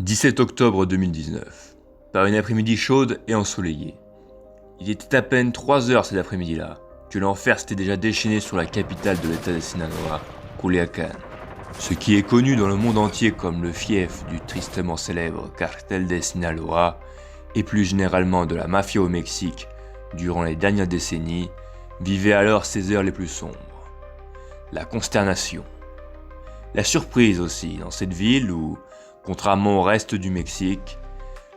17 octobre 2019, par une après-midi chaude et ensoleillée. Il était à peine 3 heures cet après-midi-là que l'enfer s'était déjà déchaîné sur la capitale de l'état de Sinaloa, Culiacán. Ce qui est connu dans le monde entier comme le fief du tristement célèbre cartel de Sinaloa et plus généralement de la mafia au Mexique durant les dernières décennies, vivait alors ses heures les plus sombres. La consternation. La surprise aussi dans cette ville où, contrairement au reste du Mexique,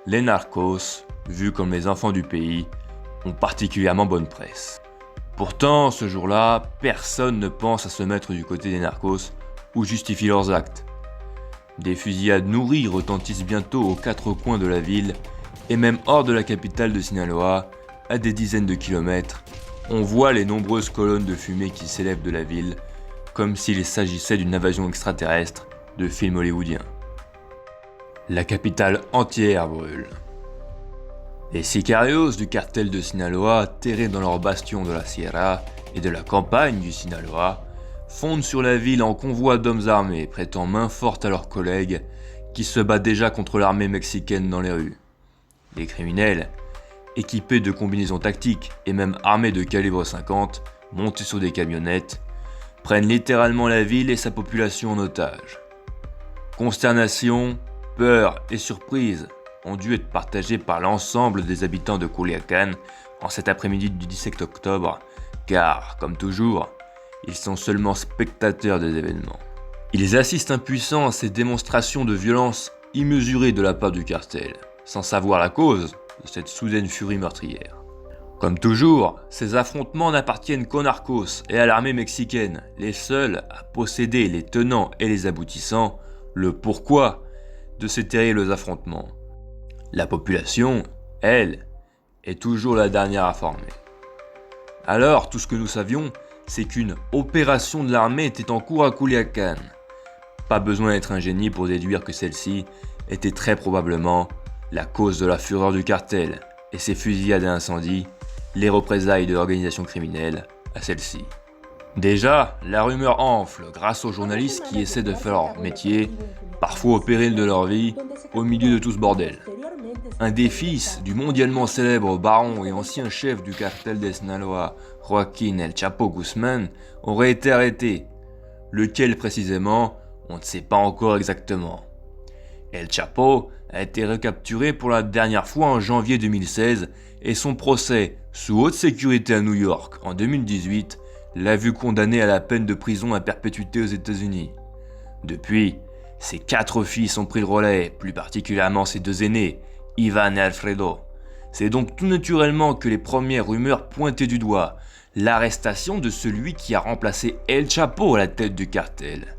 les narcos, vus comme les enfants du pays, ont particulièrement bonne presse. Pourtant, ce jour-là, personne ne pense à se mettre du côté des narcos ou justifie leurs actes. Des fusillades nourries retentissent bientôt aux quatre coins de la ville et même hors de la capitale de Sinaloa, à des dizaines de kilomètres, on voit les nombreuses colonnes de fumée qui s'élèvent de la ville, comme s'il s'agissait d'une invasion extraterrestre de film hollywoodien. La capitale entière brûle. Les sicarios du cartel de Sinaloa, terrés dans leur bastion de la Sierra et de la campagne du Sinaloa, fondent sur la ville en convoi d'hommes armés prêtant main forte à leurs collègues qui se battent déjà contre l'armée mexicaine dans les rues. Les criminels, équipés de combinaisons tactiques et même armés de calibre 50, montés sur des camionnettes, prennent littéralement la ville et sa population en otage. Consternation, peur et surprise ont dû être partagées par l'ensemble des habitants de Culiacán en cet après-midi du 17 octobre, car, comme toujours, ils sont seulement spectateurs des événements. Ils assistent impuissants à ces démonstrations de violence immesurée de la part du cartel, sans savoir la cause de cette soudaine furie meurtrière. Comme toujours, ces affrontements n'appartiennent qu'aux narcos et à l'armée mexicaine, les seuls à posséder les tenants et les aboutissants, le pourquoi de ces terribles affrontements. La population, elle, est toujours la dernière informée. Alors, tout ce que nous savions, c'est qu'une opération de l'armée était en cours à Culiacán. Pas besoin d'être un génie pour déduire que celle-ci était très probablement la cause de la fureur du cartel et ses fusillades et incendies, les représailles de l'organisation criminelle à celle-ci. Déjà, la rumeur enfle grâce aux journalistes qui essaient de faire leur métier, parfois au péril de leur vie, au milieu de tout ce bordel. Un des fils du mondialement célèbre baron et ancien chef du cartel de Sinaloa, Joaquín El Chapo Guzmán, aurait été arrêté. Lequel précisément, on ne sait pas encore exactement. El Chapo a été recapturé pour la dernière fois en janvier 2016 et son procès, sous haute sécurité à New York en 2018, l'a vu condamné à la peine de prison à perpétuité aux États-Unis. Depuis, ses 4 fils ont pris le relais, plus particulièrement ses 2 aînés, Ivan et Alfredo. C'est donc tout naturellement que les premières rumeurs pointaient du doigt l'arrestation de celui qui a remplacé El Chapo à la tête du cartel,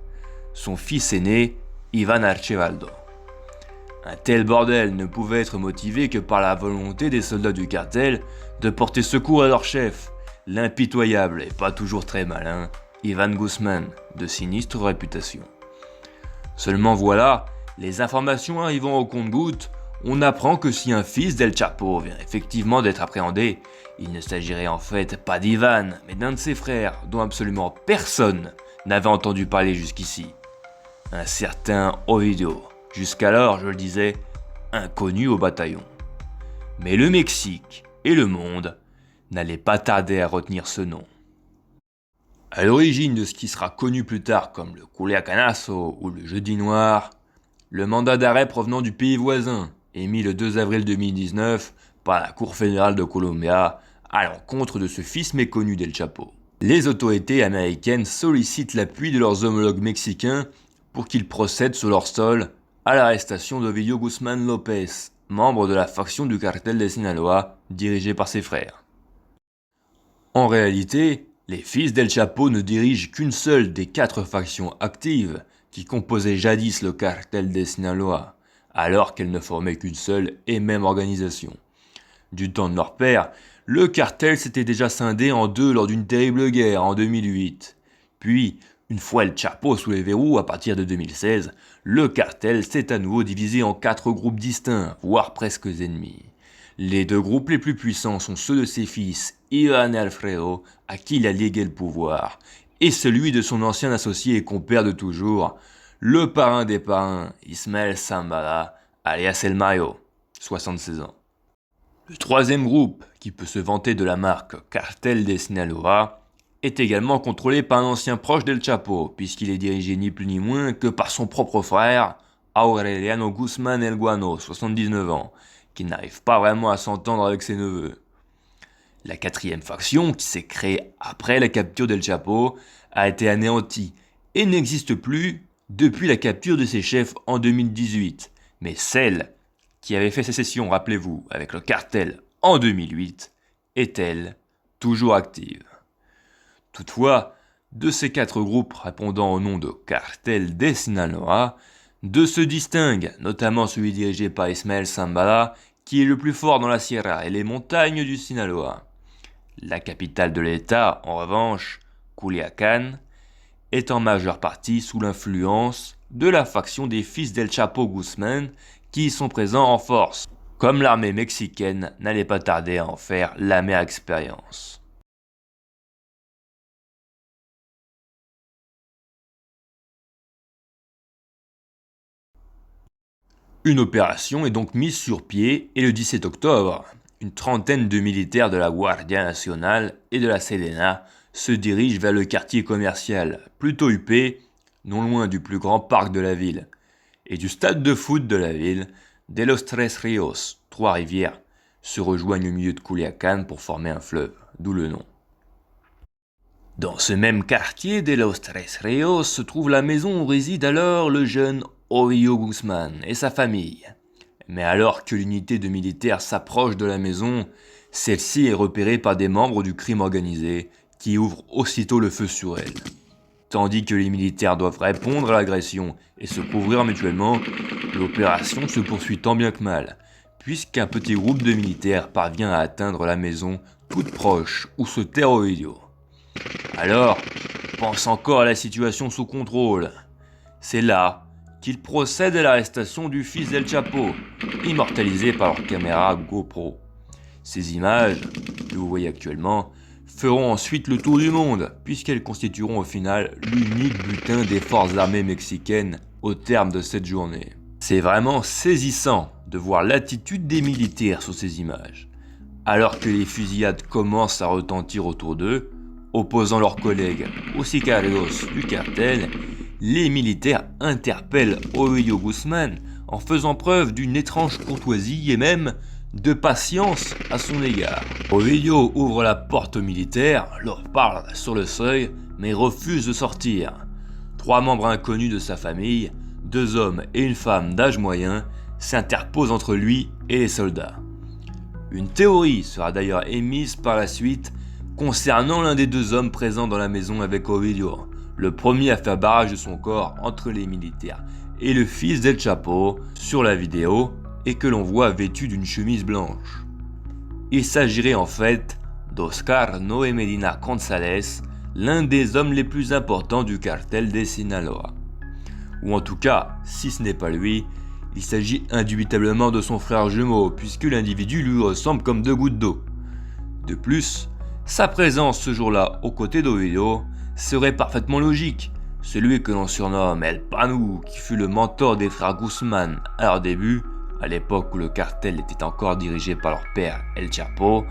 son fils aîné, Ivan Archibaldo. Un tel bordel ne pouvait être motivé que par la volonté des soldats du cartel de porter secours à leur chef, l'impitoyable et pas toujours très malin, Ivan Guzmán, de sinistre réputation. Seulement voilà, les informations arrivant au compte-gouttes, on apprend que si un fils d'El Chapo vient effectivement d'être appréhendé, il ne s'agirait en fait pas d'Ivan, mais d'un de ses frères, dont absolument personne n'avait entendu parler jusqu'ici. Un certain Ovidio, jusqu'alors, je le disais, inconnu au bataillon. Mais le Mexique et le monde n'allaient pas tarder à retenir ce nom. À l'origine de ce qui sera connu plus tard comme le Culiacanazo ou le Jeudi Noir, le mandat d'arrêt provenant du pays voisin, émis le 2 avril 2019 par la Cour fédérale de Columbia à l'encontre de ce fils méconnu d'El Chapo. Les autorités américaines sollicitent l'appui de leurs homologues mexicains pour qu'ils procèdent sur leur sol à l'arrestation d'Ovidio Guzmán López, membre de la faction du cartel de Sinaloa dirigé par ses frères. En réalité, les fils d'El Chapo ne dirigent qu'une seule des 4 factions actives qui composaient jadis le cartel de Sinaloa, alors qu'elles ne formaient qu'une seule et même organisation. Du temps de leur père, le cartel s'était déjà scindé en 2 lors d'une terrible guerre en 2008. Puis, une fois El Chapo sous les verrous à partir de 2016, le cartel s'est à nouveau divisé en 4 groupes distincts, voire presque ennemis. Les 2 groupes les plus puissants sont ceux de ses fils, Ivan et Alfredo, à qui il a légué le pouvoir, et celui de son ancien associé et compère de toujours, le parrain des parrains, Ismael Zambada, alias El Mayo, 76 ans. Le troisième groupe, qui peut se vanter de la marque Cartel de Sinaloa, est également contrôlé par un ancien proche d'El Chapo, puisqu'il est dirigé ni plus ni moins que par son propre frère, Aureliano Guzmán El Guano, 79 ans, qui n'arrive pas vraiment à s'entendre avec ses neveux. La quatrième faction, qui s'est créée après la capture d'El Chapo, a été anéantie et n'existe plus depuis la capture de ses chefs en 2018. Mais celle qui avait fait sécession, rappelez-vous, avec le cartel en 2008, est-elle toujours active? Toutefois, de ces quatre groupes répondant au nom de Cartel de Sinaloa, deux se distinguent, notamment celui dirigé par Ismael Zambada, qui est le plus fort dans la Sierra et les montagnes du Sinaloa. La capitale de l'État, en revanche, Culiacán, est en majeure partie sous l'influence de la faction des fils d'El Chapo Guzmán qui y sont présents en force, comme l'armée mexicaine n'allait pas tarder à en faire l'amère expérience. Une opération est donc mise sur pied et le 17 octobre, une trentaine de militaires de la Guardia Nacional et de la Sedena se dirigent vers le quartier commercial, plutôt huppé, non loin du plus grand parc de la ville, et du stade de foot de la ville, de los Tres Ríos, trois rivières, se rejoignent au milieu de Culiacán pour former un fleuve, d'où le nom. Dans ce même quartier de los Tres Ríos se trouve la maison où réside alors le jeune Ovidio Guzmán et sa famille. Mais alors que l'unité de militaires s'approche de la maison, celle-ci est repérée par des membres du crime organisé qui ouvrent aussitôt le feu sur elle. Tandis que les militaires doivent répondre à l'agression et se couvrir mutuellement, l'opération se poursuit tant bien que mal, puisqu'un petit groupe de militaires parvient à atteindre la maison toute proche où se terre Ovidio. Alors, pense encore à la situation sous contrôle. C'est là qu'ils procèdent à l'arrestation du fils d'El Chapo, immortalisé par leur caméra GoPro. Ces images, que vous voyez actuellement, feront ensuite le tour du monde, puisqu'elles constitueront au final l'unique butin des forces armées mexicaines au terme de cette journée. C'est vraiment saisissant de voir l'attitude des militaires sur ces images. Alors que les fusillades commencent à retentir autour d'eux, opposant leurs collègues aux sicarios du cartel, les militaires interpellent Ovidio Guzmán en faisant preuve d'une étrange courtoisie et même de patience à son égard. Ovidio ouvre la porte aux militaires, leur parle sur le seuil, mais refuse de sortir. Trois membres inconnus de sa famille, 2 hommes et une femme d'âge moyen, s'interposent entre lui et les soldats. Une théorie sera d'ailleurs émise par la suite concernant l'un des 2 hommes présents dans la maison avec Ovidio, le premier à faire barrage de son corps entre les militaires et le fils d'El Chapo sur la vidéo et que l'on voit vêtu d'une chemise blanche. Il s'agirait en fait d'Oscar Noé Medina González, l'un des hommes les plus importants du cartel de Sinaloa. Ou en tout cas, si ce n'est pas lui, il s'agit indubitablement de son frère jumeau, puisque l'individu lui ressemble comme 2 gouttes d'eau. De plus, sa présence ce jour-là aux côtés d'Ovidio serait parfaitement logique. Celui que l'on surnomme El Panu, qui fut le mentor des frères Guzmán à leur début, à l'époque où le cartel était encore dirigé par leur père El Chapo,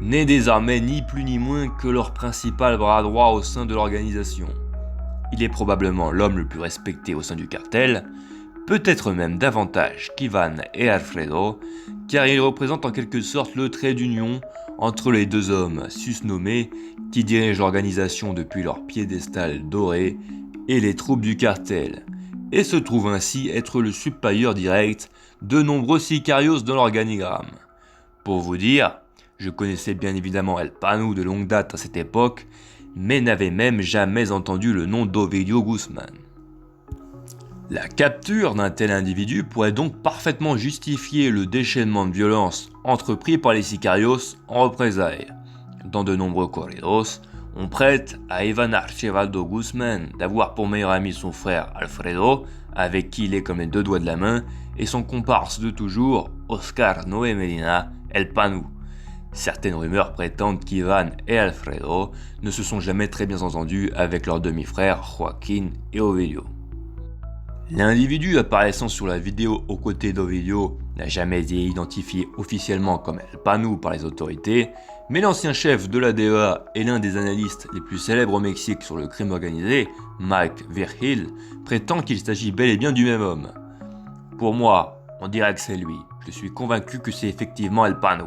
n'est désormais ni plus ni moins que leur principal bras droit au sein de l'organisation. Il est probablement l'homme le plus respecté au sein du cartel, peut-être même davantage qu'Ivan et Alfredo, car il représente en quelque sorte le trait d'union entre les 2 hommes susnommés qui dirigent l'organisation depuis leur piédestal doré et les troupes du cartel, et se trouve ainsi être le supérieur direct de nombreux sicarios dans l'organigramme. Pour vous dire, je connaissais bien évidemment El Panu de longue date à cette époque, mais n'avais même jamais entendu le nom d'Ovidio Guzmán. La capture d'un tel individu pourrait donc parfaitement justifier le déchaînement de violence entrepris par les sicarios en représailles. Dans de nombreux corridos, on prête à Ivan Archibaldo Guzmán d'avoir pour meilleur ami son frère Alfredo, avec qui il est comme les 2 doigts de la main, et son comparse de toujours, Oscar Noé Medina, El Panu. Certaines rumeurs prétendent qu'Ivan et Alfredo ne se sont jamais très bien entendus avec leurs demi-frères Joaquín et Ovidio. L'individu apparaissant sur la vidéo aux côtés d'Ovidio n'a jamais été identifié officiellement comme El Panu par les autorités, mais l'ancien chef de la DEA et l'un des analystes les plus célèbres au Mexique sur le crime organisé, Mike Virgil, prétend qu'il s'agit bel et bien du même homme. Pour moi, on dirait que c'est lui. Je suis convaincu que c'est effectivement El Panu.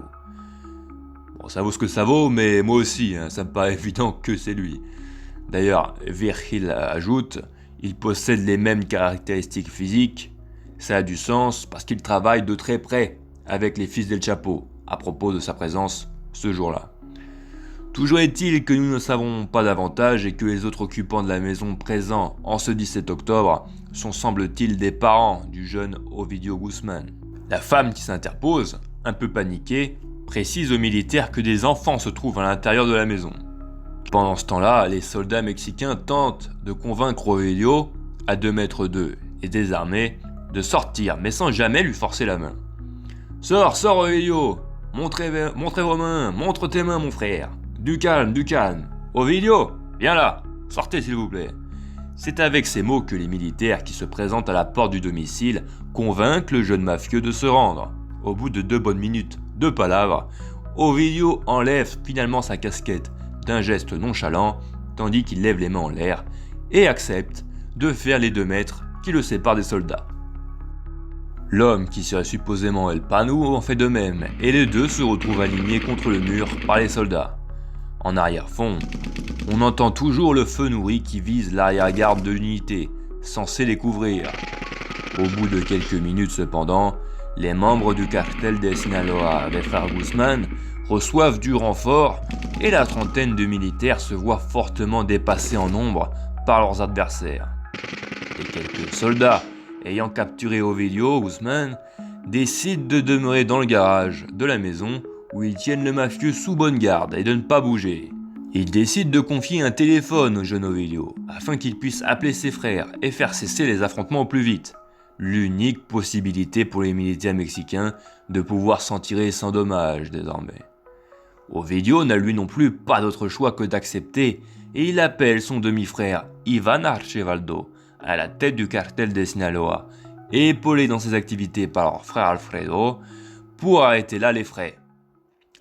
Bon, ça vaut ce que ça vaut, mais moi aussi, ça me paraît évident que c'est lui. D'ailleurs, Virgil ajoute, il possède les mêmes caractéristiques physiques. Ça a du sens parce qu'il travaille de très près avec les fils d'El Chapo à propos de sa présence ce jour-là. Toujours est-il que nous ne savons pas davantage et que les autres occupants de la maison présents en ce 17 octobre sont semble-t-il des parents du jeune Ovidio Guzman. La femme qui s'interpose, un peu paniquée, précise aux militaires que des enfants se trouvent à l'intérieur de la maison. Pendant ce temps-là, les soldats mexicains tentent de convaincre Ovidio, à 2 mètres d'eux et désarmé, de sortir, mais sans jamais lui forcer la main. « Sors, Ovidio! Montrez vos mains, montre tes mains, mon frère! Du calme, du calme! Ovidio, viens là! Sortez, s'il vous plaît! » C'est avec ces mots que les militaires qui se présentent à la porte du domicile convainquent le jeune mafieux de se rendre. Au bout de 2 bonnes minutes de palabres, Ovidio enlève finalement sa casquette d'un geste nonchalant, tandis qu'il lève les mains en l'air et accepte de faire les 2 mètres qui le séparent des soldats. L'homme qui serait supposément El Panu en fait de même, et les deux se retrouvent alignés contre le mur par les soldats. En arrière-fond, on entend toujours le feu nourri qui vise l'arrière-garde de l'unité, censé les couvrir. Au bout de quelques minutes cependant, les membres du cartel de Sinaloa des frères Guzman reçoivent du renfort et la trentaine de militaires se voient fortement dépassés en nombre par leurs adversaires. Et quelques soldats ayant capturé Ovidio Guzman décident de demeurer dans le garage de la maison où ils tiennent le mafieux sous bonne garde et de ne pas bouger. Ils décident de confier un téléphone au jeune Ovidio afin qu'il puisse appeler ses frères et faire cesser les affrontements au plus vite. L'unique possibilité pour les militaires mexicains de pouvoir s'en tirer sans dommage désormais. Ovidio n'a lui non plus pas d'autre choix que d'accepter et il appelle son demi-frère Ivan Archibaldo à la tête du cartel de Sinaloa, épaulé dans ses activités par leur frère Alfredo, pour arrêter là les frais.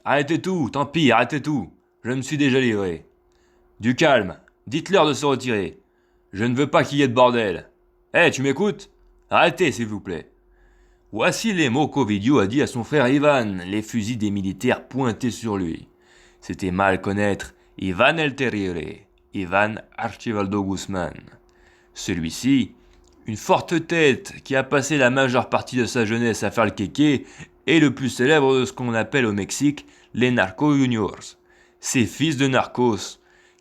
Arrêtez tout, tant pis, arrêtez tout, je me suis déjà livré. Du calme, dites-leur de se retirer. Je ne veux pas qu'il y ait de bordel. Tu m'écoutes? Arrêtez, s'il vous plaît. Voici les mots qu'Ovidio a dit à son frère Ivan, les fusils des militaires pointés sur lui. C'était mal connaître Ivan el Terrible, Ivan Archibaldo Guzman. Celui-ci, une forte tête qui a passé la majeure partie de sa jeunesse à faire le kéké, est le plus célèbre de ce qu'on appelle au Mexique les Narco Juniors, ces fils de narcos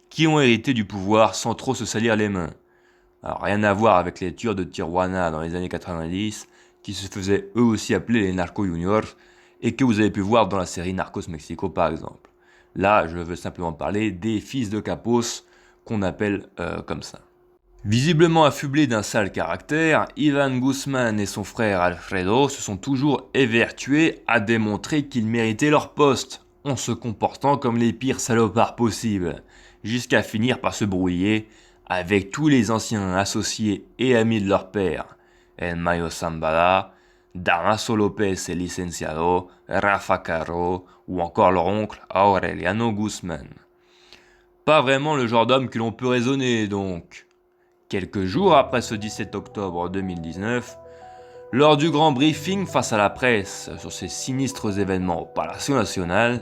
qui ont hérité du pouvoir sans trop se salir les mains. Alors rien à voir avec les tueurs de Tijuana dans les années 90, qui se faisaient eux aussi appeler les Narco Juniors, et que vous avez pu voir dans la série Narcos Mexico par exemple. Là, je veux simplement parler des fils de capos qu'on appelle comme ça. Visiblement affublés d'un sale caractère, Ivan Guzman et son frère Alfredo se sont toujours évertués à démontrer qu'ils méritaient leur poste, en se comportant comme les pires salopards possibles, jusqu'à finir par se brouiller avec tous les anciens associés et amis de leur père, El Mayo Zambada, Damaso Lopez el Licenciado, Rafa Caro ou encore leur oncle Aureliano Guzman. Pas vraiment le genre d'homme que l'on peut raisonner donc. Quelques jours après ce 17 octobre 2019, lors du grand briefing face à la presse sur ces sinistres événements au Palacio Nacional,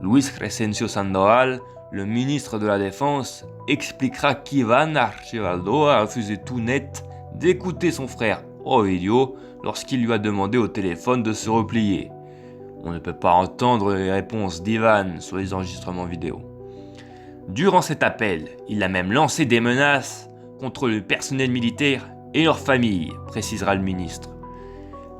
Luis Crescencio Sandoval, le ministre de la Défense, expliquera qu'Ivan Archibaldo a refusé tout net d'écouter son frère Ovidio lorsqu'il lui a demandé au téléphone de se replier. On ne peut pas entendre les réponses d'Ivan sur les enregistrements vidéo. Durant cet appel, il a même lancé des menaces contre le personnel militaire et leurs familles, précisera le ministre.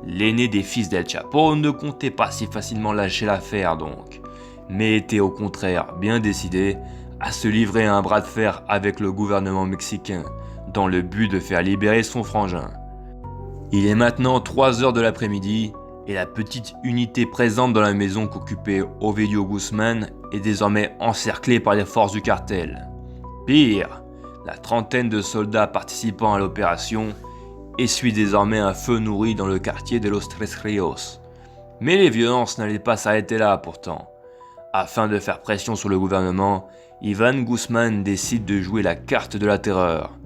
L'aîné des fils d'El Chapo ne comptait pas si facilement lâcher l'affaire donc, mais était au contraire bien décidé à se livrer à un bras de fer avec le gouvernement mexicain, dans le but de faire libérer son frangin. Il est maintenant 3h de l'après-midi, et la petite unité présente dans la maison qu'occupait Ovidio Guzman est désormais encerclée par les forces du cartel. Pire, la trentaine de soldats participant à l'opération essuie désormais un feu nourri dans le quartier de Los Tres Ríos. Mais les violences n'allaient pas s'arrêter là pourtant. Afin de faire pression sur le gouvernement, Iván Guzmán décide de jouer la carte de la terreur.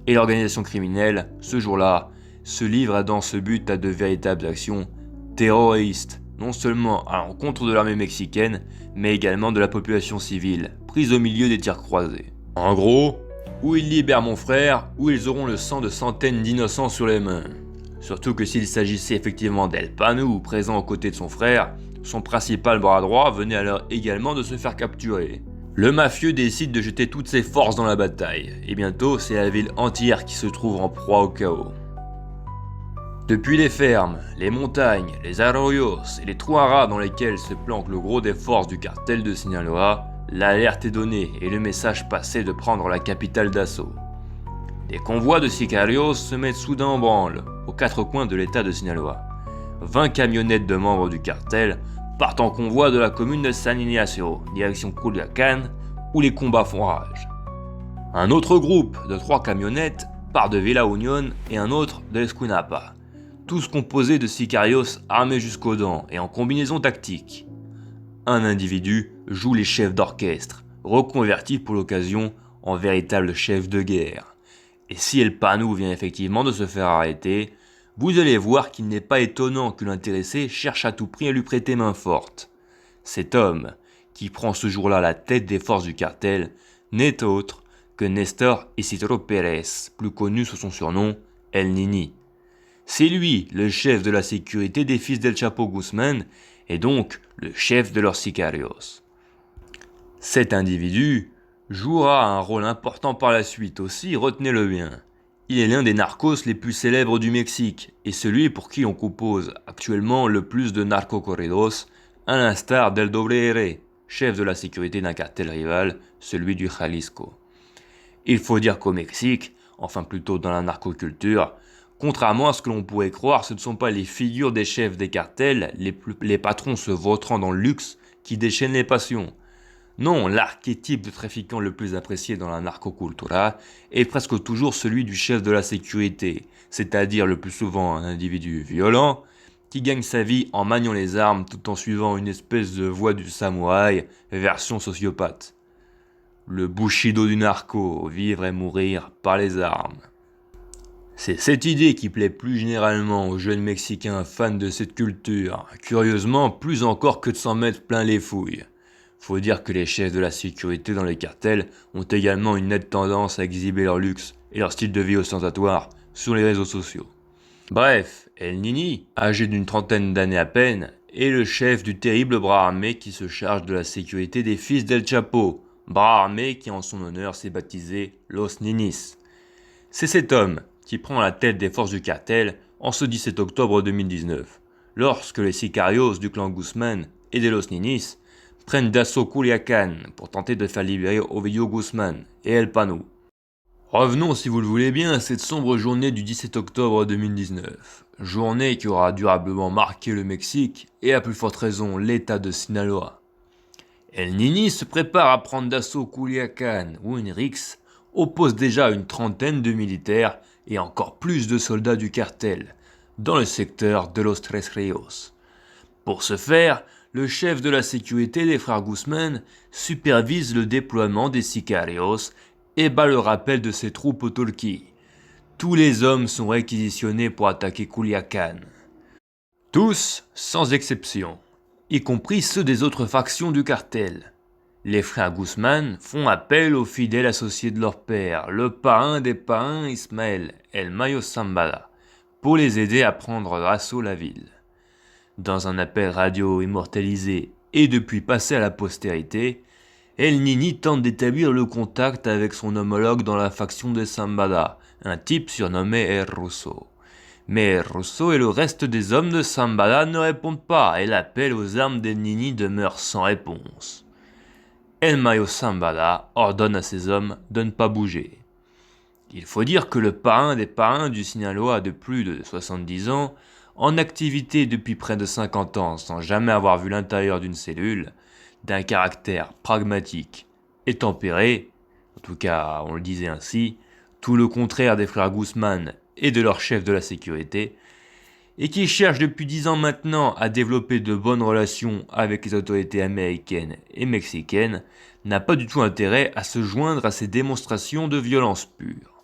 Et l'organisation criminelle, ce jour-là, se livre dans ce but à de véritables actions terroristes, non seulement à l'encontre de l'armée mexicaine, mais également de la population civile, prise au milieu des tirs croisés. En gros, ou ils libèrent mon frère, ou ils auront le sang de centaines d'innocents sur les mains. Surtout que s'il s'agissait effectivement d'El Panou, présent aux côtés de son frère, son principal bras droit venait alors également de se faire capturer. Le mafieux décide de jeter toutes ses forces dans la bataille, et bientôt c'est la ville entière qui se trouve en proie au chaos. Depuis les fermes, les montagnes, les arroyos et les trous à rats dans lesquels se planque le gros des forces du cartel de Sinaloa, l'alerte est donnée et le message passé de prendre la capitale d'assaut. Des convois de sicarios se mettent soudain en branle, aux quatre coins de l'état de Sinaloa. 20 camionnettes de membres du cartel partent en convoi de la commune de San Ignacio, direction Culiacán, où les combats font rage. Un autre groupe de 3 camionnettes part de Villa Unión et un autre de Escuinapa, tous composés de sicarios armés jusqu'aux dents et en combinaison tactique. Un individu joue les chefs d'orchestre, reconvertis pour l'occasion en véritable chef de guerre. Et si El Panou vient effectivement de se faire arrêter, vous allez voir qu'il n'est pas étonnant que l'intéressé cherche à tout prix à lui prêter main forte. Cet homme, qui prend ce jour-là la tête des forces du cartel, n'est autre que Néstor Isidro Pérez, plus connu sous son surnom El Nini. C'est lui, le chef de la sécurité des fils del Chapo Guzmán, et donc le chef de leurs sicarios. Cet individu jouera un rôle important par la suite aussi, retenez-le bien. Il est l'un des narcos les plus célèbres du Mexique, et celui pour qui on compose actuellement le plus de narcocorridos, à l'instar del Doble R, chef de la sécurité d'un cartel rival, celui du Jalisco. Il faut dire qu'au Mexique, enfin plutôt dans la narcoculture, contrairement à ce que l'on pourrait croire, ce ne sont pas les figures des chefs des cartels, les patrons se vautrant dans le luxe, qui déchaînent les passions. Non, l'archétype de trafiquant le plus apprécié dans la narcocultura est presque toujours celui du chef de la sécurité, c'est-à-dire le plus souvent un individu violent, qui gagne sa vie en maniant les armes tout en suivant une espèce de voie du samouraï, version sociopathe. Le bushido du narco, vivre et mourir par les armes. C'est cette idée qui plaît plus généralement aux jeunes Mexicains fans de cette culture, curieusement plus encore que de s'en mettre plein les fouilles. Faut dire que les chefs de la sécurité dans les cartels ont également une nette tendance à exhiber leur luxe et leur style de vie ostentatoire sur les réseaux sociaux. Bref, El Nini, âgé d'une trentaine d'années à peine, est le chef du terrible bras armé qui se charge de la sécurité des fils del Chapo, bras armé qui en son honneur s'est baptisé Los Ninis. C'est cet homme qui prend la tête des forces du cartel en ce 17 octobre 2019, lorsque les sicarios du clan Guzmán et de Los Ninis prennent d'assaut Culiacán pour tenter de faire libérer Ovidio Guzmán et El Panou. Revenons, si vous le voulez bien, à cette sombre journée du 17 octobre 2019. Journée qui aura durablement marqué le Mexique et à plus forte raison l'état de Sinaloa. El Nini se prépare à prendre d'assaut Culiacán où une rixe oppose déjà une trentaine de militaires et encore plus de soldats du cartel dans le secteur de Los Tres Ríos. Pour ce faire, le chef de la sécurité des frères Guzmán supervise le déploiement des sicarios et bat le rappel de ses troupes au talkie. Tous les hommes sont réquisitionnés pour attaquer Culiacán. Tous, sans exception, y compris ceux des autres factions du cartel. Les frères Guzmán font appel aux fidèles associés de leur père, le parrain des parrains Ismael, El Mayo Zambada, pour les aider à prendre d'assaut la ville. Dans un appel radio immortalisé et depuis passé à la postérité, El Nini tente d'établir le contact avec son homologue dans la faction de Zambada, un type surnommé El Russo. Mais El Russo et le reste des hommes de Zambada ne répondent pas et l'appel aux armes d'El Nini demeure sans réponse. El Mayo Zambada ordonne à ses hommes de ne pas bouger. Il faut dire que le parrain des parrains du Sinaloa de plus de 70 ans, en activité depuis près de 50 ans sans jamais avoir vu l'intérieur d'une cellule, d'un caractère pragmatique et tempéré, en tout cas on le disait ainsi, tout le contraire des frères Guzmán et de leur chef de la sécurité, et qui cherche depuis 10 ans maintenant à développer de bonnes relations avec les autorités américaines et mexicaines, n'a pas du tout intérêt à se joindre à ces démonstrations de violence pure.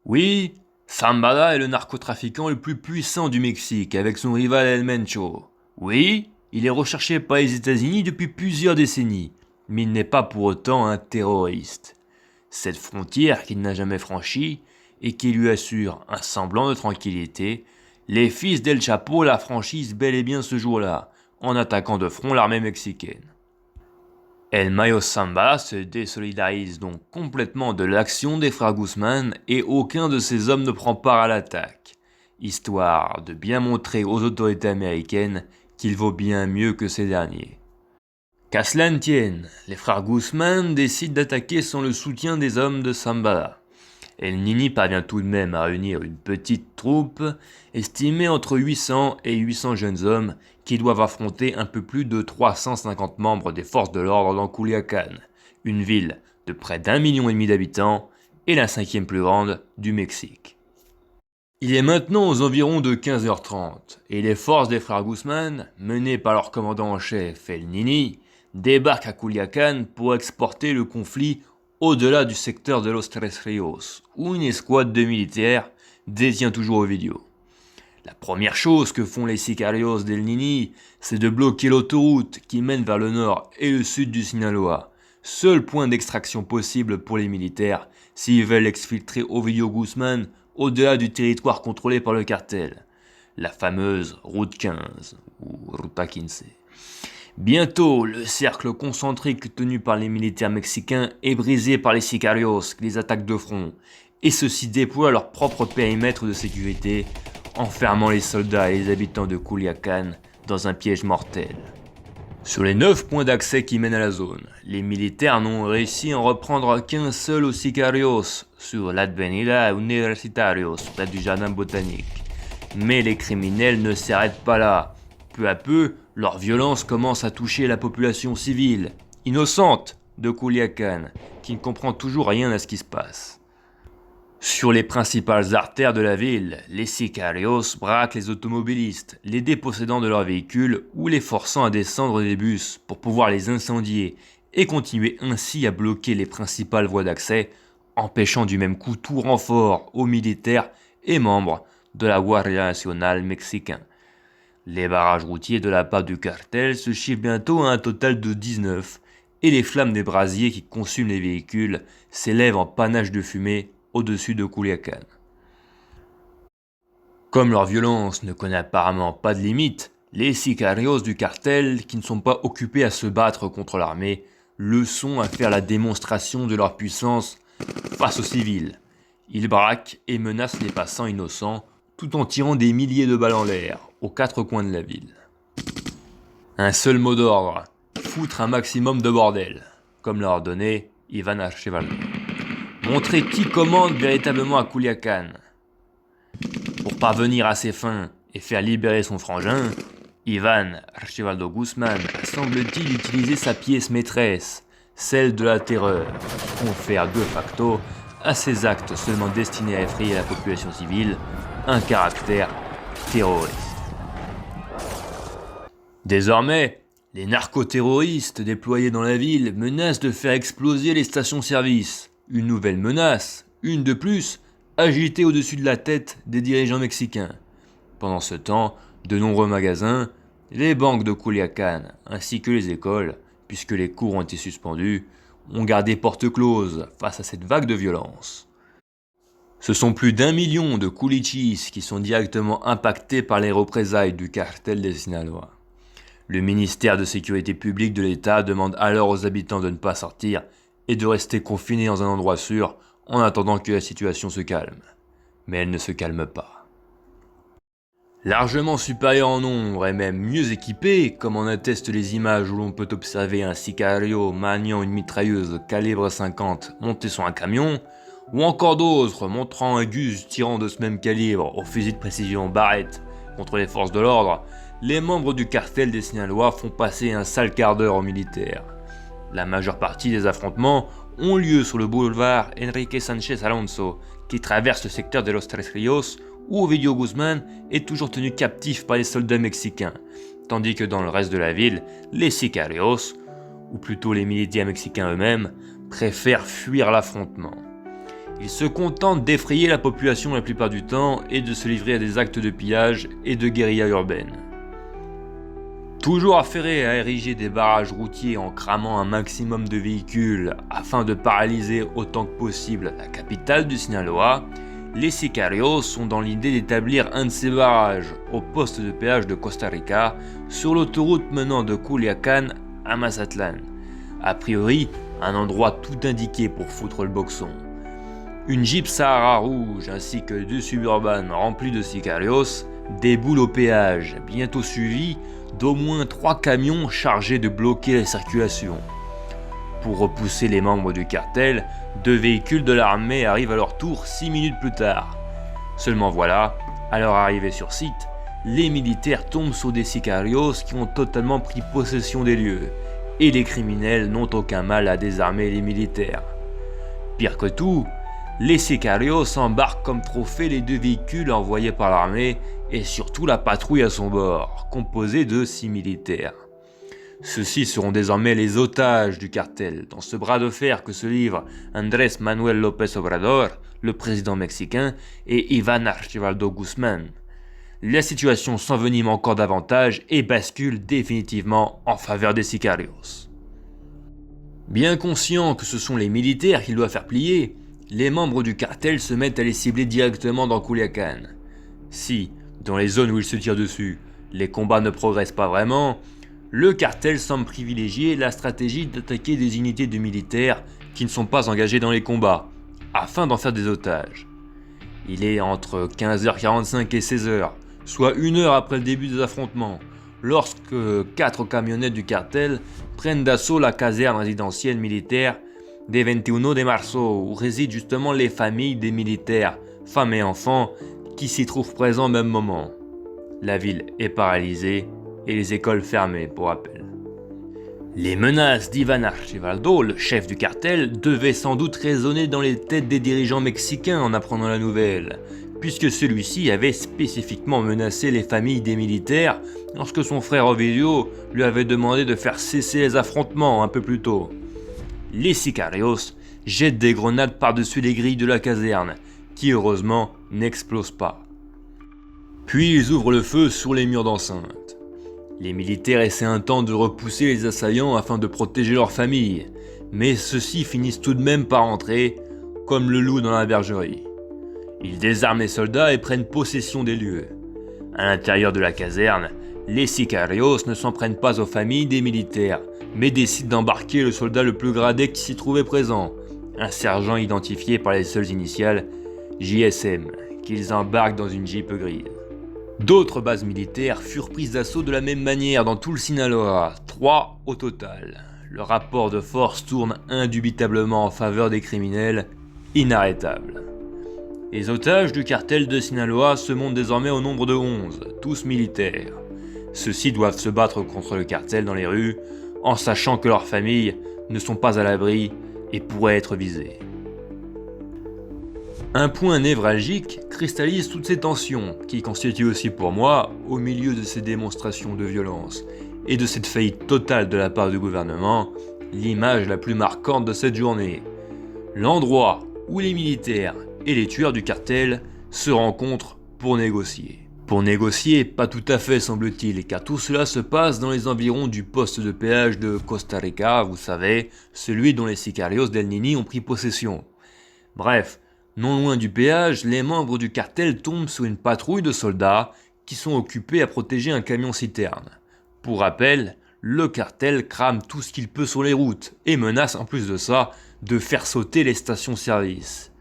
Oui, Zambada est le narcotrafiquant le plus puissant du Mexique avec son rival El Mencho. Oui, il est recherché par les États-Unis depuis plusieurs décennies, mais il n'est pas pour autant un terroriste. Cette frontière qu'il n'a jamais franchie et qui lui assure un semblant de tranquillité, les fils d'El Chapo la franchissent bel et bien ce jour-là, en attaquant de front l'armée mexicaine. El Mayo Zambada se désolidarise donc complètement de l'action des frères Guzman et aucun de ses hommes ne prend part à l'attaque, histoire de bien montrer aux autorités américaines qu'il vaut bien mieux que ces derniers. Qu'à cela ne tienne, les frères Guzman décident d'attaquer sans le soutien des hommes de Zambada. El Nini parvient tout de même à réunir une petite troupe, estimée entre 800 et 800 jeunes hommes, qui doivent affronter un peu plus de 350 membres des forces de l'ordre dans Culiacán, une ville de près d'1,5 million d'habitants et la 5e plus grande du Mexique. Il est maintenant aux environs de 15h30 et les forces des frères Guzman, menées par leur commandant en chef El Nini, débarquent à Culiacán pour exporter le conflit au-delà du secteur de Los Tres Ríos, où une escouade de militaires détient toujours Ovidio. La première chose que font les sicarios d'El Nini, c'est de bloquer l'autoroute qui mène vers le nord et le sud du Sinaloa, seul point d'extraction possible pour les militaires s'ils veulent exfiltrer Ovidio Guzman au-delà du territoire contrôlé par le cartel, la fameuse route 15 ou Ruta 15. Bientôt, le cercle concentrique tenu par les militaires mexicains est brisé par les sicarios qui les attaquent de front, et ceux-ci déploient leur propre périmètre de sécurité, enfermant les soldats et les habitants de Culiacán dans un piège mortel. Sur les 9 points d'accès qui mènent à la zone, les militaires n'ont réussi à en reprendre qu'un seul aux sicarios sur l'Avenida Universitarios, près du jardin botanique. Mais les criminels ne s'arrêtent pas là. Peu à peu, leur violence commence à toucher la population civile, innocente de Culiacán, qui ne comprend toujours rien à ce qui se passe. Sur les principales artères de la ville, les sicarios braquent les automobilistes, les dépossédant de leurs véhicules ou les forçant à descendre des bus pour pouvoir les incendier et continuer ainsi à bloquer les principales voies d'accès, empêchant du même coup tout renfort aux militaires et membres de la Guardia Nacional mexicain. Les barrages routiers de la part du cartel se chiffrent bientôt à un total de 19 et les flammes des brasiers qui consument les véhicules s'élèvent en panache de fumée au-dessus de Culiacán. Comme leur violence ne connaît apparemment pas de limite, les sicarios du cartel, qui ne sont pas occupés à se battre contre l'armée, le sont à faire la démonstration de leur puissance face aux civils. Ils braquent et menacent les passants innocents tout en tirant des milliers de balles en l'air aux 4 coins de la ville. Un seul mot d'ordre, foutre un maximum de bordel, comme l'a ordonné Iván Archibaldo. Montrer qui commande véritablement à Culiacán. Pour parvenir à ses fins et faire libérer son frangin, Iván Archibaldo Guzman semble-t-il utiliser sa pièce maîtresse, celle de la terreur, qui confère de facto à ses actes seulement destinés à effrayer la population civile un caractère terroriste. Désormais, les narcoterroristes déployés dans la ville menacent de faire exploser les stations-service. Une nouvelle menace, une de plus, agitée au-dessus de la tête des dirigeants mexicains. Pendant ce temps, de nombreux magasins, les banques de Culiacán ainsi que les écoles, puisque les cours ont été suspendus, ont gardé porte close face à cette vague de violence. Ce sont plus d'1 million de culichis qui sont directement impactés par les représailles du cartel de Sinaloa. Le ministère de Sécurité publique de l'État demande alors aux habitants de ne pas sortir et de rester confinés dans un endroit sûr en attendant que la situation se calme. Mais elle ne se calme pas. Largement supérieur en nombre et même mieux équipé, comme en attestent les images où l'on peut observer un sicario maniant une mitrailleuse calibre 50 montée sur un camion, ou encore d'autres montrant un gus tirant de ce même calibre au fusil de précision Barrett contre les forces de l'ordre, les membres du cartel des Sinaloa font passer un sale quart d'heure aux militaires. La majeure partie des affrontements ont lieu sur le boulevard Enrique Sánchez Alonso, qui traverse le secteur de Los Tres Ríos, où Ovidio Guzmán est toujours tenu captif par les soldats mexicains, tandis que dans le reste de la ville, les sicarios, ou plutôt les militaires mexicains eux-mêmes, préfèrent fuir l'affrontement. Ils se contentent d'effrayer la population la plupart du temps et de se livrer à des actes de pillage et de guérilla urbaine. Toujours affairés à ériger des barrages routiers en cramant un maximum de véhicules afin de paralyser autant que possible la capitale du Sinaloa, les sicarios sont dans l'idée d'établir un de ces barrages au poste de péage de Costa Rica sur l'autoroute menant de Culiacán à Mazatlán. A priori, un endroit tout indiqué pour foutre le boxon. Une Jeep Sahara rouge ainsi que 2 suburbanes remplis de sicarios déboulent au péage, bientôt suivis d'au moins 3 camions chargés de bloquer la circulation. Pour repousser les membres du cartel, 2 véhicules de l'armée arrivent à leur tour 6 minutes plus tard. Seulement voilà, à leur arrivée sur site, les militaires tombent sur des sicarios qui ont totalement pris possession des lieux, et les criminels n'ont aucun mal à désarmer les militaires. Pire que tout, les sicarios embarquent comme trophée les 2 véhicules envoyés par l'armée et surtout la patrouille à son bord, composée de 6 militaires. Ceux-ci seront désormais les otages du cartel dans ce bras de fer que se livrent Andrés Manuel López Obrador, le président mexicain, et Iván Archibaldo Guzmán. La situation s'envenime encore davantage et bascule définitivement en faveur des sicarios. Bien conscients que ce sont les militaires qu'ils doivent faire plier, les membres du cartel se mettent à les cibler directement dans Culiacán. Si, dans les zones où ils se tirent dessus, les combats ne progressent pas vraiment, le cartel semble privilégier la stratégie d'attaquer des unités de militaires qui ne sont pas engagés dans les combats, afin d'en faire des otages. Il est entre 15h45 et 16h, soit 1 heure après le début des affrontements, lorsque 4 camionnettes du cartel prennent d'assaut la caserne résidentielle militaire des 21 de Marzo, où résident justement les familles des militaires, femmes et enfants, qui s'y trouvent présents au même moment. La ville est paralysée et les écoles fermées pour rappel. Les menaces d'Iván Archibaldo, le chef du cartel, devaient sans doute résonner dans les têtes des dirigeants mexicains en apprenant la nouvelle, puisque celui-ci avait spécifiquement menacé les familles des militaires lorsque son frère Ovidio lui avait demandé de faire cesser les affrontements un peu plus tôt. Les sicarios jettent des grenades par-dessus les grilles de la caserne, qui heureusement n'explosent pas. Puis ils ouvrent le feu sur les murs d'enceinte. Les militaires essaient un temps de repousser les assaillants afin de protéger leur famille, mais ceux-ci finissent tout de même par entrer, comme le loup dans la bergerie. Ils désarment les soldats et prennent possession des lieux. À l'intérieur de la caserne, les sicarios ne s'en prennent pas aux familles des militaires, mais décident d'embarquer le soldat le plus gradé qui s'y trouvait présent, un sergent identifié par les seules initiales JSM, qu'ils embarquent dans une Jeep grise. D'autres bases militaires furent prises d'assaut de la même manière dans tout le Sinaloa, 3 au total. Le rapport de force tourne indubitablement en faveur des criminels, inarrêtables. Les otages du cartel de Sinaloa se montent désormais au nombre de 11, tous militaires. Ceux-ci doivent se battre contre le cartel dans les rues, en sachant que leurs familles ne sont pas à l'abri et pourraient être visées. Un point névralgique cristallise toutes ces tensions, qui constituent aussi pour moi, au milieu de ces démonstrations de violence et de cette faillite totale de la part du gouvernement, l'image la plus marquante de cette journée. L'endroit où les militaires et les tueurs du cartel se rencontrent pour négocier. Pour négocier, pas tout à fait semble-t-il, car tout cela se passe dans les environs du poste de péage de Costa Rica, vous savez, celui dont les sicarios d'El Nini ont pris possession. Bref, non loin du péage, les membres du cartel tombent sur une patrouille de soldats qui sont occupés à protéger un camion-citerne. Pour rappel, le cartel crame tout ce qu'il peut sur les routes et menace en plus de ça de faire sauter les stations-service.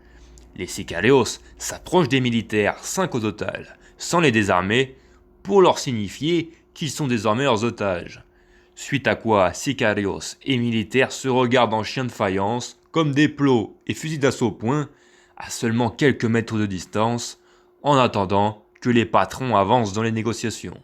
Les sicarios s'approchent des militaires, 5 au total, sans les désarmer, pour leur signifier qu'ils sont désormais leurs otages. Suite à quoi sicarios et militaires se regardent en chiens de faïence, comme des plots et fusils d'assaut au poing, à seulement quelques mètres de distance, en attendant que les patrons avancent dans les négociations.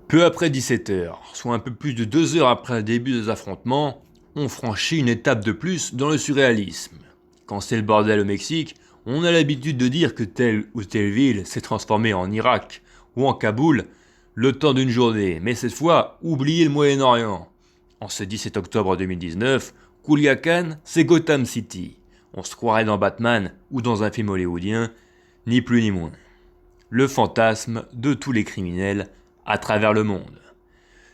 Peu après 17h, soit un peu plus de 2 heures après le début des affrontements, on franchit une étape de plus dans le surréalisme. Quand c'est le bordel au Mexique, On a l'habitude de dire que telle ou telle ville s'est transformée en Irak ou en Kaboul le temps d'une journée, mais cette fois, oubliez le Moyen-Orient. En ce 17 octobre 2019, Culiacán, c'est Gotham City. On se croirait dans Batman ou dans un film hollywoodien, ni plus ni moins. Le fantasme de tous les criminels à travers le monde.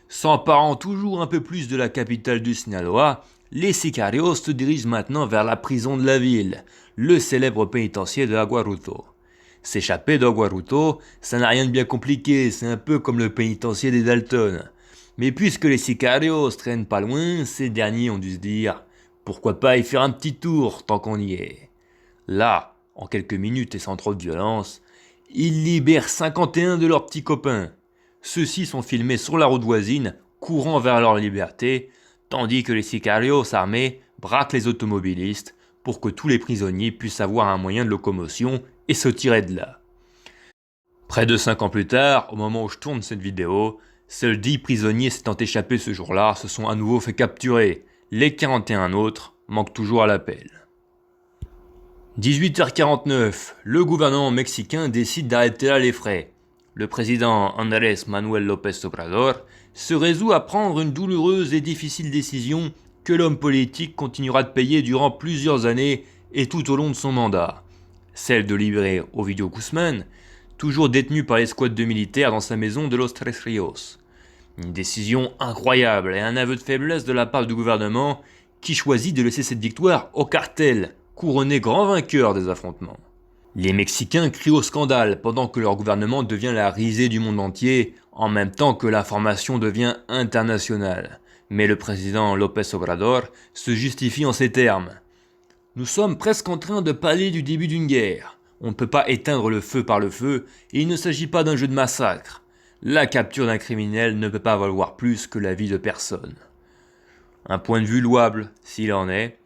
S'emparant toujours un peu plus de la capitale du Sinaloa, les sicarios se dirigent maintenant vers la prison de la ville, le célèbre pénitencier de Aguaruto. S'échapper d'Aguaruto, ça n'a rien de bien compliqué, c'est un peu comme le pénitencier des Dalton. Mais puisque les sicarios traînent pas loin, ces derniers ont dû se dire « Pourquoi pas y faire un petit tour tant qu'on y est ?» Là, en quelques minutes et sans trop de violence, ils libèrent 51 de leurs petits copains. Ceux-ci sont filmés sur la route voisine, courant vers leur liberté, tandis que les sicarios armés braquent les automobilistes pour que tous les prisonniers puissent avoir un moyen de locomotion et se tirer de là. Près de 5 ans plus tard, au moment où je tourne cette vidéo, seuls 10 prisonniers s'étant échappés ce jour-là se sont à nouveau fait capturer. Les 41 autres manquent toujours à l'appel. 18h49, le gouvernement mexicain décide d'arrêter là les frais. Le président Andrés Manuel López Obrador se résout à prendre une douloureuse et difficile décision que l'homme politique continuera de payer durant plusieurs années et tout au long de son mandat. Celle de libérer Ovidio Guzmán, toujours détenu par l'escouade de militaires dans sa maison de Los Tres Ríos. Une décision incroyable et un aveu de faiblesse de la part du gouvernement qui choisit de laisser cette victoire au cartel, couronné grand vainqueur des affrontements. Les Mexicains crient au scandale pendant que leur gouvernement devient la risée du monde entier, en même temps que l'information devient internationale. Mais le président López Obrador se justifie en ces termes. Nous sommes presque en train de parler du début d'une guerre. On ne peut pas éteindre le feu par le feu, et il ne s'agit pas d'un jeu de massacre. La capture d'un criminel ne peut pas valoir plus que la vie de personne. Un point de vue louable, s'il en est,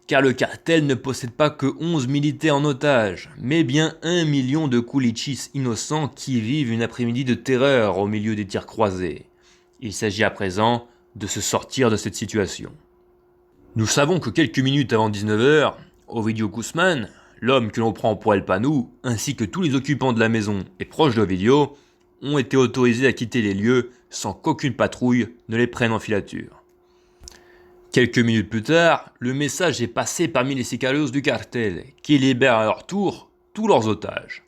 car le cartel ne possède pas que 11 militaires en otage, mais bien 1 million de Kulichis innocents qui vivent une après-midi de terreur au milieu des tirs croisés. Il s'agit à présent de se sortir de cette situation. Nous savons que quelques minutes avant 19h, Ovidio Guzmán, l'homme que l'on prend pour El Panou, ainsi que tous les occupants de la maison et proches d'Ovidio, ont été autorisés à quitter les lieux sans qu'aucune patrouille ne les prenne en filature. Quelques minutes plus tard, le message est passé parmi les sicarios du cartel, qui libèrent à leur tour tous leurs otages.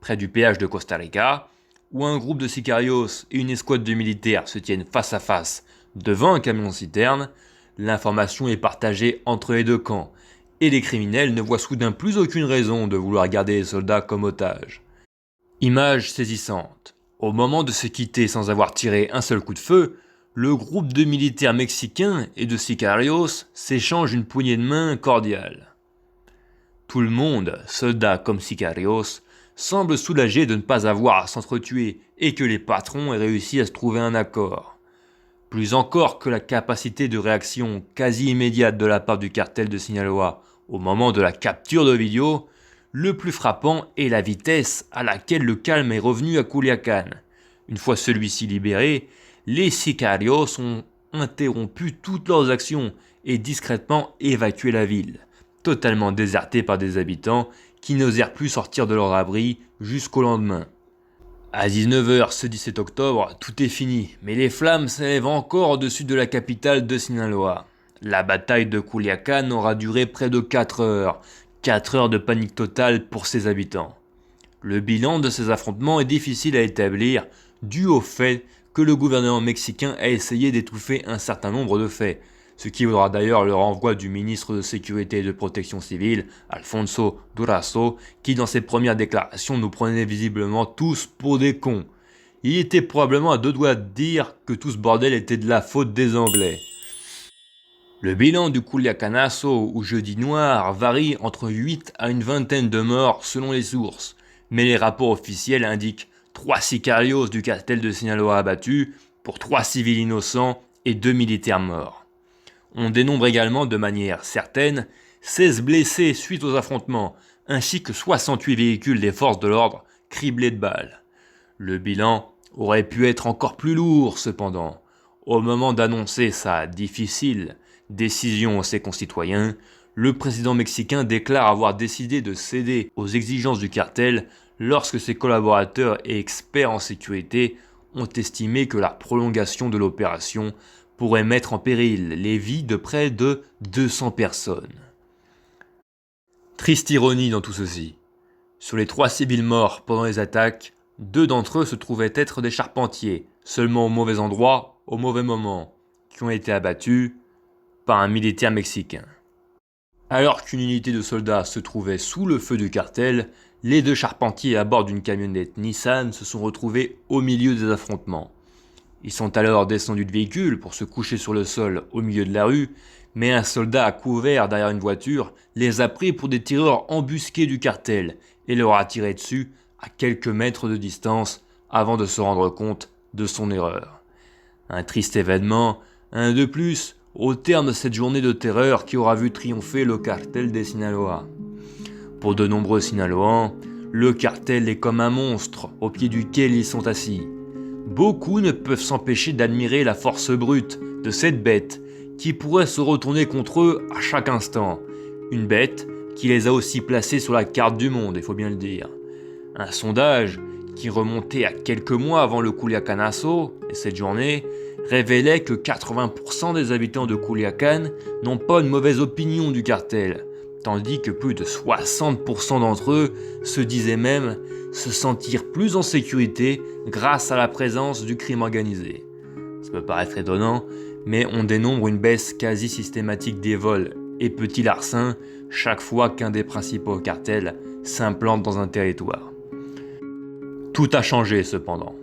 Près du péage de Costa Rica, où un groupe de sicarios et une escouade de militaires se tiennent face à face devant un camion-citerne, l'information est partagée entre les deux camps, et les criminels ne voient soudain plus aucune raison de vouloir garder les soldats comme otages. Image saisissante. Au moment de se quitter sans avoir tiré un seul coup de feu, le groupe de militaires mexicains et de sicarios s'échange une poignée de main cordiale. Tout le monde, soldats comme sicarios, semble soulagé de ne pas avoir à s'entretuer et que les patrons aient réussi à se trouver un accord. Plus encore que la capacité de réaction quasi immédiate de la part du cartel de Sinaloa au moment de la capture d'Ovidio, le plus frappant est la vitesse à laquelle le calme est revenu à Culiacán. Une fois celui-ci libéré, les sicarios ont interrompu toutes leurs actions et discrètement évacué la ville, totalement désertée par des habitants qui n'osèrent plus sortir de leur abri jusqu'au lendemain. À 19h ce 17 octobre, tout est fini, mais les flammes s'élèvent encore au-dessus de la capitale de Sinaloa. La bataille de Culiacán aura duré près de 4 heures. 4 heures de panique totale pour ses habitants. Le bilan de ces affrontements est difficile à établir, dû au fait que le gouvernement mexicain a essayé d'étouffer un certain nombre de faits, ce qui vaudra d'ailleurs le renvoi du ministre de Sécurité et de Protection Civile, Alfonso Durazo, qui dans ses premières déclarations nous prenait visiblement tous pour des cons. Il était probablement à deux doigts de dire que tout ce bordel était de la faute des Anglais. Le bilan du Culiacanazo ou Jeudi Noir varie entre 8 à une vingtaine de morts selon les sources, mais les rapports officiels indiquent 3 sicarios du cartel de Sinaloa abattus pour 3 civils innocents et 2 militaires morts. On dénombre également de manière certaine 16 blessés suite aux affrontements, ainsi que 68 véhicules des forces de l'ordre criblés de balles. Le bilan aurait pu être encore plus lourd cependant. Au moment d'annoncer sa difficile décision à ses concitoyens, le président mexicain déclare avoir décidé de céder aux exigences du cartel lorsque ses collaborateurs et experts en sécurité ont estimé que la prolongation de l'opération pourrait mettre en péril les vies de près de 200 personnes. Triste ironie dans tout ceci. Sur les 3 civils morts pendant les attaques, 2 d'entre eux se trouvaient être des charpentiers, seulement au mauvais endroit, au mauvais moment, qui ont été abattus par un militaire mexicain. Alors qu'une unité de soldats se trouvait sous le feu du cartel, les 2 charpentiers à bord d'une camionnette Nissan se sont retrouvés au milieu des affrontements. Ils sont alors descendus du véhicule pour se coucher sur le sol au milieu de la rue, mais un soldat à couvert derrière une voiture les a pris pour des tireurs embusqués du cartel et leur a tiré dessus à quelques mètres de distance avant de se rendre compte de son erreur. Un triste événement, un de plus, au terme de cette journée de terreur qui aura vu triompher le cartel de Sinaloa. Pour de nombreux Sinaloans, le cartel est comme un monstre au pied duquel ils sont assis. Beaucoup ne peuvent s'empêcher d'admirer la force brute de cette bête qui pourrait se retourner contre eux à chaque instant. Une bête qui les a aussi placés sur la carte du monde, il faut bien le dire. Un sondage qui remontait à quelques mois avant le Culiacanazo et cette journée révélait que 80% des habitants de Culiacán n'ont pas une mauvaise opinion du cartel, tandis que plus de 60% d'entre eux se disaient même se sentir plus en sécurité grâce à la présence du crime organisé. Ça peut paraître étonnant, mais on dénombre une baisse quasi systématique des vols et petits larcins chaque fois qu'un des principaux cartels s'implante dans un territoire. Tout a changé cependant.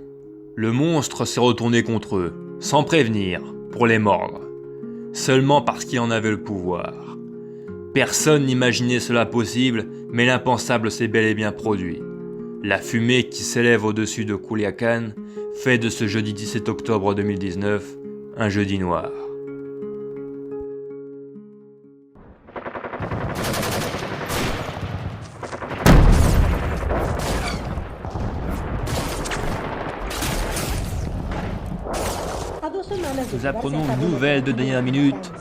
Le monstre s'est retourné contre eux, sans prévenir, pour les mordre. Seulement parce qu'il en avait le pouvoir. Personne n'imaginait cela possible, mais l'impensable s'est bel et bien produit. La fumée qui s'élève au-dessus de Culiacán fait de ce jeudi 17 octobre 2019 un jeudi noir. Nous apprenons une nouvelle de dernière minute.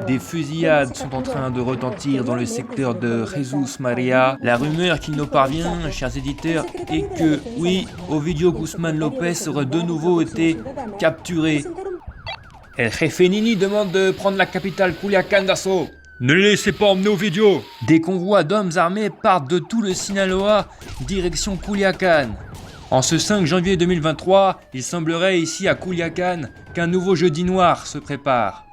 Des fusillades sont en train de retentir dans le secteur de Jesús María. La rumeur qui nous parvient, chers éditeurs, est que, oui, Ovidio Guzmán López aurait de nouveau été capturé. El Jefe Nini demande de prendre la capitale Culiacán d'assaut. Ne les laissez pas emmener Ovidio. Des convois d'hommes armés partent de tout le Sinaloa, direction Culiacán. En ce 5 janvier 2023, il semblerait ici à Culiacán qu'un nouveau jeudi noir se prépare.